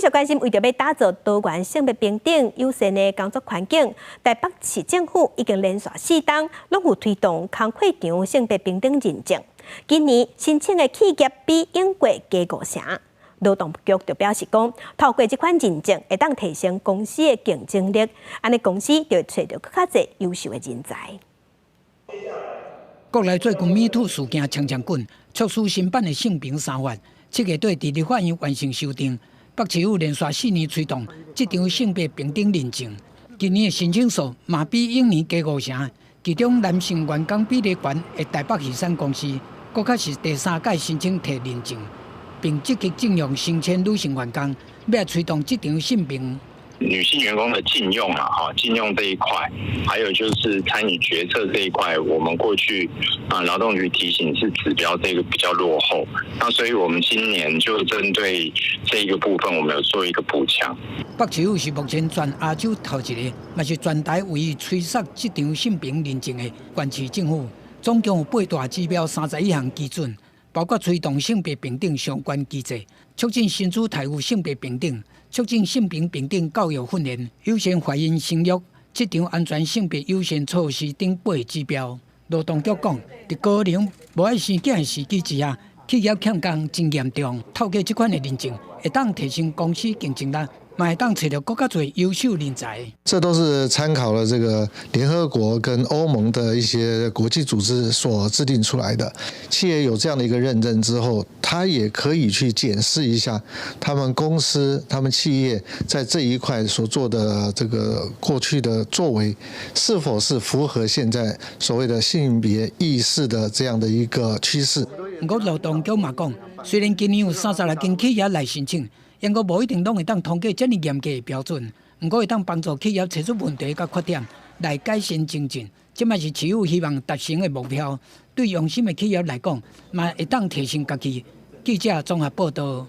续关心，为着要打造多元性别平等、友善的工作环境，台北市政府已经连续4档拢有推动工会场性别平等认证。今年申请的企业比英国加5成。劳动局就表示讲，透过这款认证，会当提升公司的竞争力，安尼公司就会找到更加侪优秀的人才。国内最近MeToo事件常常滚，促使新版的性平3法7月底伫立法院完成修订。北市府连续4年推动这场性别平等认证，今年的申请数嘛比往年加5成。其中男性员工比例悬的台北雨伞公司，搁较是第3届申请摕认证，并积极聘用成千女性员工，要推动这场性平。女性员工的禁用禁用这一块，还有就是参与决策这一块，我们过去劳动局提醒是指标这个比较落后，那所以我们今年就针对这一个部分，我们有做一个补强。北市府是目前全亚洲头一个，也是全台唯一吹杀这场性平认证的县市政府，总共有8大指标31项基准，包括推动性别平等相关机制，促进新主台有性别平等。促进性平平等教育训练、优先怀孕生育、职场安全性别优先措施等8个指标。劳动局讲，在高龄无爱生囝的时机之下，企业欠工真严重。透过这款的认证，会当提升公司竞争力，嘛会当找到更加多优秀人才。这都是参考了这个联合国跟欧盟的一些国际组织所制定出来的。企业有这样的一个认证之后，他也可以去检视一下他们公司、他们企业在这一块所做的这个过去的作为，是否是符合现在所谓的性别意识的这样的一个趋势。不过劳动局嘛讲，虽然今年有30来间企业来申请，因过无一定拢会当通过这么严格的标准，不过会当帮助企业找出问题甲缺点来改善精进。这嘛是市府希望达成的目标。对用心的企业来讲，嘛会当提升家己。记者综合报道。